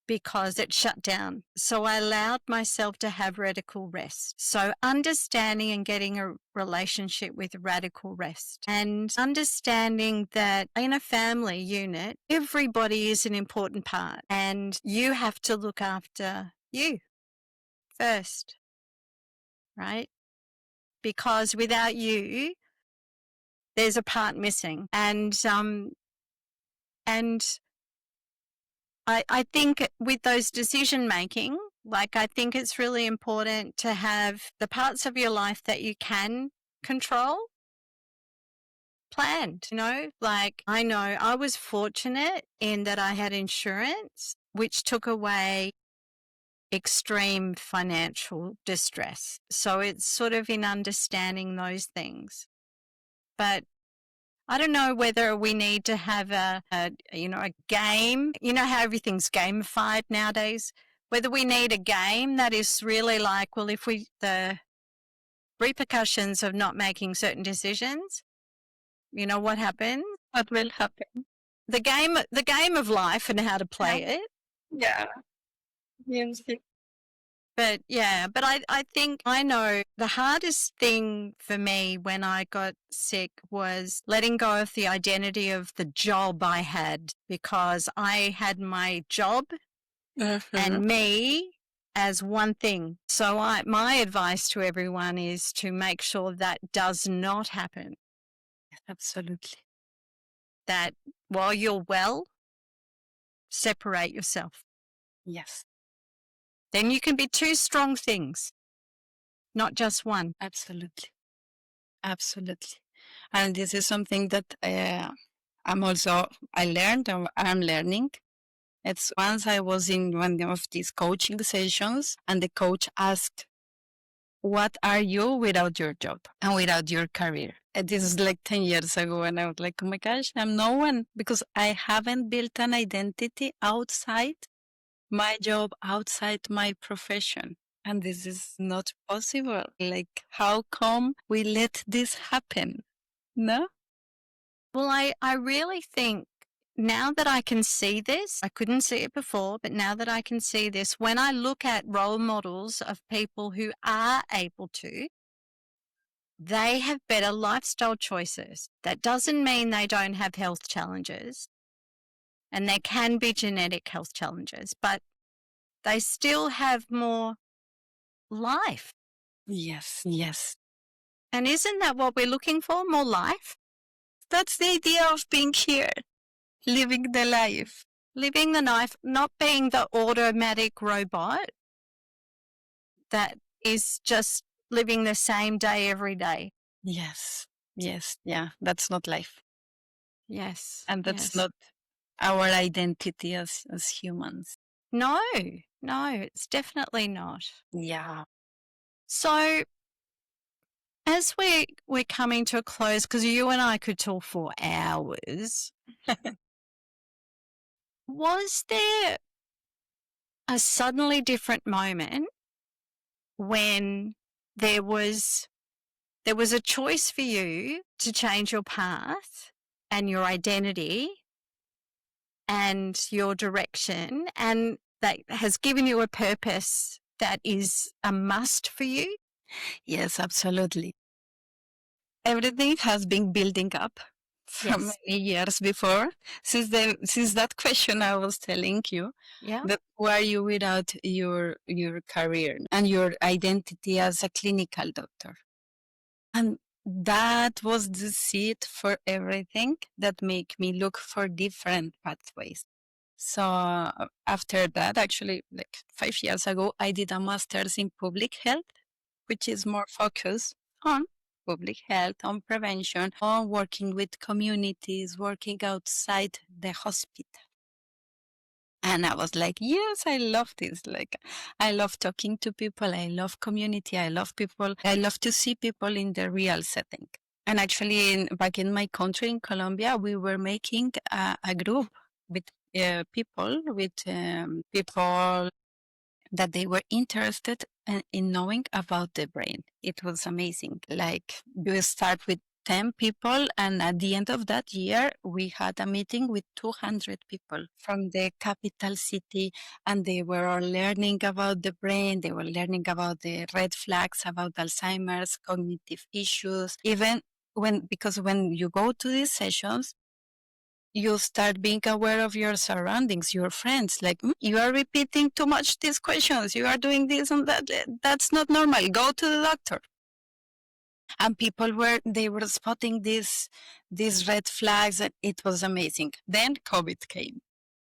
Speaker 1: because it shut down. So I allowed myself to have radical rest. So understanding and getting a relationship with radical rest, and understanding that in a family unit, everybody is an important part and you have to look after you first, right? Because without you, there's a part missing. And I think with those decision making, like I think it's really important to have the parts of your life that you can control planned, like I know I was fortunate in that I had insurance, which took away extreme financial distress. So it's sort of in understanding those things. But I don't know whether we need to have a game. You know how everything's gamified nowadays? Whether we need a game that is really like, well, if the repercussions of not making certain decisions, what happens?
Speaker 2: What will happen?
Speaker 1: The game of life and how to play it.
Speaker 2: Yeah. Yes.
Speaker 1: But I think I know the hardest thing for me when I got sick was letting go of the identity of the job I had, because I had my job and me as one thing. So my advice to everyone is to make sure that does not happen.
Speaker 2: Absolutely.
Speaker 1: That while you're well, separate yourself.
Speaker 2: Yes.
Speaker 1: Then you can be two strong things, not just one.
Speaker 2: Absolutely. Absolutely. And this is something that I learned or I'm learning. It's once I was in one of these coaching sessions and the coach asked, what are you without your job and without your career? And this is like 10 years ago. And I was like, oh my gosh, I'm no one, because I haven't built an identity outside my job, outside my profession. And this is not possible. Like, how come we let this happen? No?
Speaker 1: Well, I really think now that I can see this, I couldn't see it before, but now that I can see this, when I look at role models of people who are able to, they have better lifestyle choices. That doesn't mean they don't have health challenges, and there can be genetic health challenges, but they still have more life.
Speaker 2: Yes, yes.
Speaker 1: And isn't that what we're looking for? More life?
Speaker 2: That's the idea of being here, living the life.
Speaker 1: Living the life, not being the automatic robot that is just living the same day every day.
Speaker 2: Yes, yes, yeah, that's not life.
Speaker 1: Yes.
Speaker 2: And that's
Speaker 1: yes.
Speaker 2: not our identity as humans.
Speaker 1: No, it's definitely not.
Speaker 2: Yeah.
Speaker 1: So as we're coming to a close, because you and I could talk for hours, was there a suddenly different moment when there was a choice for you to change your path and your identity and your direction, and that has given you a purpose that is a must for you?
Speaker 2: Yes, absolutely. Everything has been building up from
Speaker 1: Yes.
Speaker 2: many years before. Since that question I was telling you,
Speaker 1: Yeah.
Speaker 2: that who are you without your career and your identity as a clinical doctor? And that was the seed for everything that made me look for different pathways. So after that, actually, like 5 years ago, I did a master's in public health, which is more focused on public health, on prevention, on working with communities, working outside the hospital. And I was like, yes, I love this. Like, I love talking to people. I love community. I love people. I love to see people in the real setting. And actually, back in my country, in Colombia, we were making a group with people that they were interested in knowing about the brain. It was amazing. Like, we start with 10 people. And at the end of that year, we had a meeting with 200 people from the capital city, and they were all learning about the brain. They were learning about the red flags about Alzheimer's, cognitive issues, even because when you go to these sessions, you start being aware of your surroundings, your friends. Like, you are repeating too much these questions. You are doing this and that. That's not normal. Go to the doctor. And people they were spotting these red flags, and it was amazing. Then COVID came.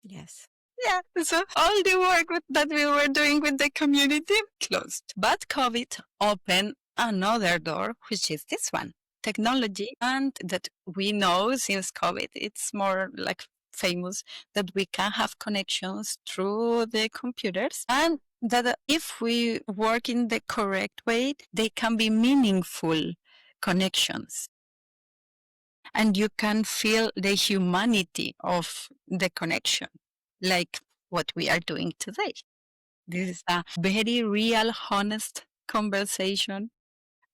Speaker 1: Yes.
Speaker 2: Yeah. So all the work that we were doing with the community closed. But COVID opened another door, which is this one. Technology, and that we know since COVID, it's more like famous that we can have connections through the computers, and that if we work in the correct way, they can be meaningful connections. And you can feel the humanity of the connection, like what we are doing today. This is a very real, honest conversation.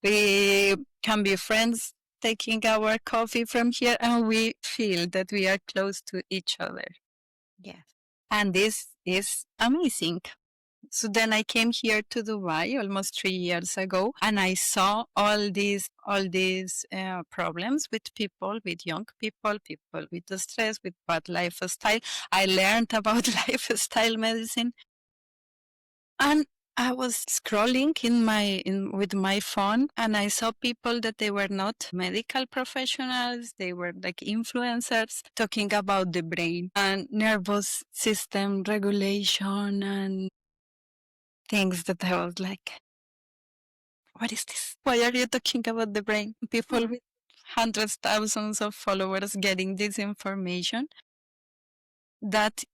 Speaker 2: We can be friends taking our coffee from here, and we feel that we are close to each other.
Speaker 1: Yes.
Speaker 2: And this is amazing. So then I came here to Dubai almost 3 years ago, and I saw all these problems with people, with young people, people with the stress, with bad lifestyle. I learned about lifestyle medicine, and I was scrolling with my phone, and I saw people that they were not medical professionals. They were like influencers talking about the brain and nervous system regulation and things that I was like, what is this? Why are you talking about the brain? People with hundreds, thousands of followers getting this information that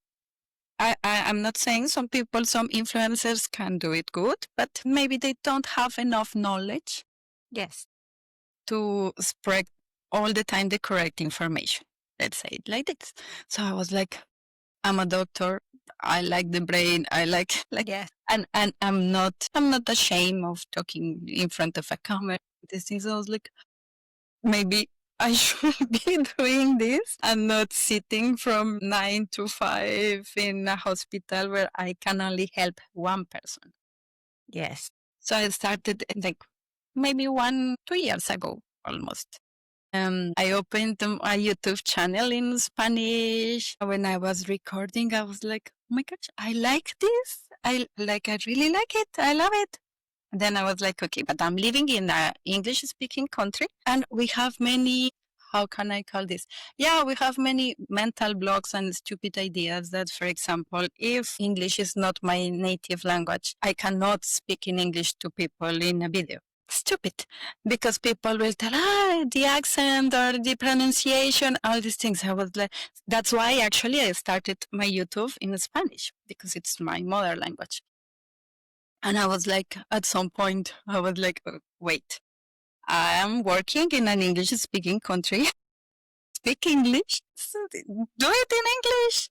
Speaker 2: I'm not saying some people, some influencers can do it good, but maybe they don't have enough knowledge.
Speaker 1: Yes.
Speaker 2: To spread all the time the correct information. Let's say it like this. So I was like, I'm a doctor. I like the brain. I like
Speaker 1: Yes.
Speaker 2: and I'm not ashamed of talking in front of a camera. This is, I was like, maybe I should be doing this and not sitting from 9 to 5 in a hospital where I can only help one person.
Speaker 1: Yes.
Speaker 2: So I started like maybe 2 years ago almost. I opened a YouTube channel in Spanish. When I was recording, I was like, oh my gosh, I like this. I really like it. I love it. Then I was like, okay, but I'm living in an English speaking country, and we have many, how can I call this? Yeah, we have many mental blocks and stupid ideas that, for example, if English is not my native language, I cannot speak in English to people in a video. Stupid, because people will tell, the accent or the pronunciation, all these things. I was like, that's why actually I started my YouTube in Spanish, because it's my mother language. And I was like, at some point, I was like, wait, I am working in an English speaking country. Speak English, so do it in English.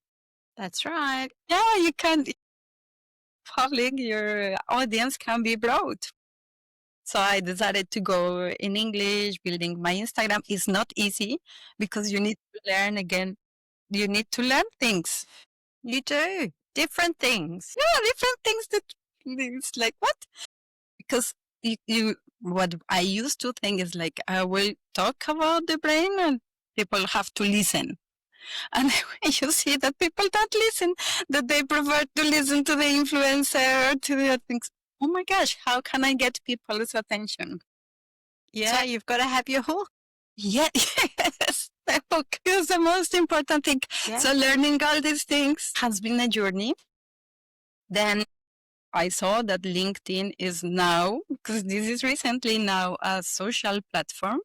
Speaker 1: That's right.
Speaker 2: Yeah, you can, public, your audience can be broad. So I decided to go in English. Building my Instagram is not easy because you need to learn again. You need to learn things.
Speaker 1: You do. Different things.
Speaker 2: Yeah, different things that it's like, what? Because what I used to think is like, I will talk about the brain and people have to listen. And when you see that people don't listen, that they prefer to listen to the influencer or to the other things, oh my gosh, how can I get people's attention?
Speaker 1: Yeah, you've got to have your hook.
Speaker 2: Yeah, yes, the hook is the most important thing.
Speaker 1: Yeah.
Speaker 2: So learning all these things has been a journey. Then I saw that LinkedIn is now, because this is recently now a social platform,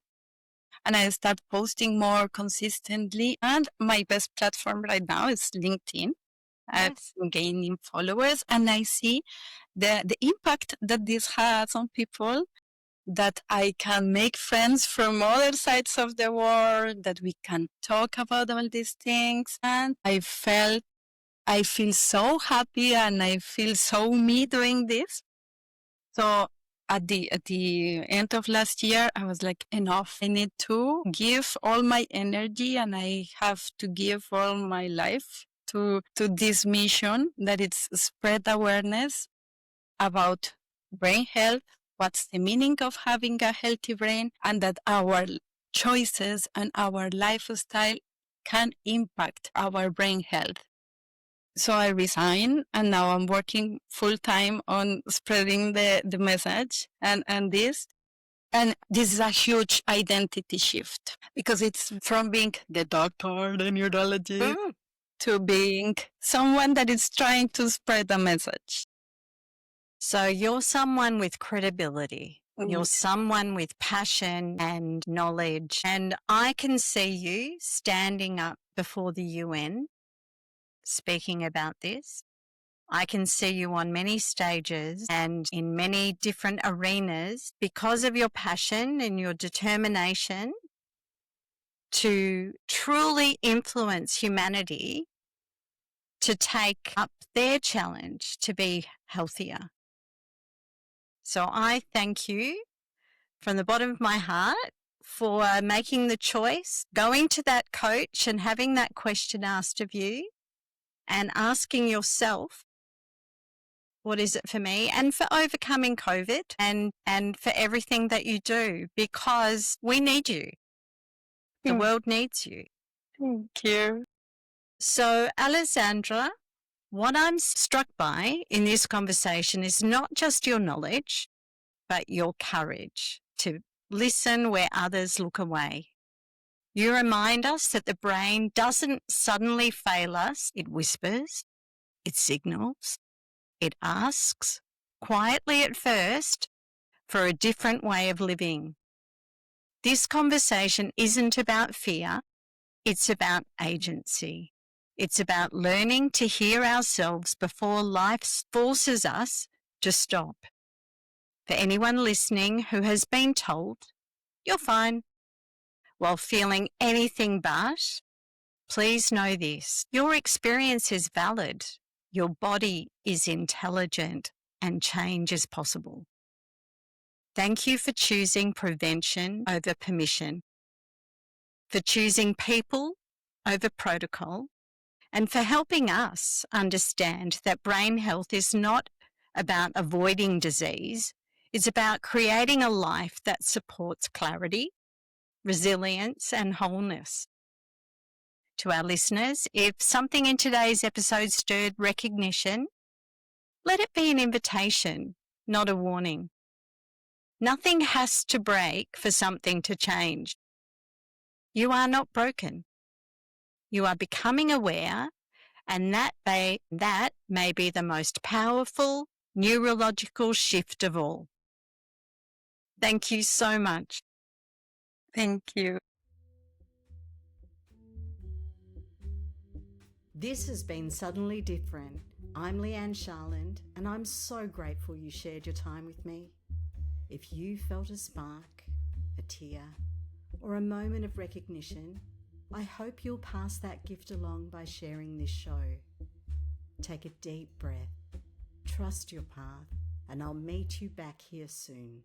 Speaker 2: and I start posting more consistently. And my best platform right now is LinkedIn. I'm gaining followers, and I see the impact that this has on people, that I can make friends from other sides of the world, that we can talk about all these things. And I feel so happy, and I feel so me doing this. So at the end of last year, I was like, enough. I need to give all my energy and I have to give all my life to this mission that it's spread awareness about brain health, what's the meaning of having a healthy brain, and that our choices and our lifestyle can impact our brain health. So I resigned and now I'm working full time on spreading the message and this. And this is a huge identity shift because it's from being the doctor, the neurologist, to being someone that is trying to spread a message.
Speaker 1: So you're someone with credibility. You're someone with passion and knowledge. And I can see you standing up before the UN speaking about this. I can see you on many stages and in many different arenas because of your passion and your determination to truly influence humanity to take up their challenge to be healthier. So I thank you from the bottom of my heart for making the choice, going to that coach and having that question asked of you and asking yourself, what is it for me? And for overcoming COVID and for everything that you do, because we need you. The world needs you.
Speaker 2: Thank you.
Speaker 1: So, Alejandra, what I'm struck by in this conversation is not just your knowledge, but your courage to listen where others look away. You remind us that the brain doesn't suddenly fail us. It whispers, it signals, it asks, quietly at first, for a different way of living. This conversation isn't about fear, it's about agency. It's about learning to hear ourselves before life forces us to stop. For anyone listening who has been told, you're fine, while feeling anything but, please know this, your experience is valid, your body is intelligent, and change is possible. Thank you for choosing prevention over permission, for choosing people over protocol, and for helping us understand that brain health is not about avoiding disease, it's about creating a life that supports clarity, resilience, and wholeness. To our listeners, if something in today's episode stirred recognition, let it be an invitation, not a warning. Nothing has to break for something to change. You are not broken. You are becoming aware, and that may be the most powerful neurological shift of all. Thank you so much.
Speaker 2: Thank you.
Speaker 1: This has been Suddenly Different. I'm Leigh-Anne Sharland, and I'm so grateful you shared your time with me. If you felt a spark, a tear, or a moment of recognition, I hope you'll pass that gift along by sharing this show. Take a deep breath, trust your path, and I'll meet you back here soon.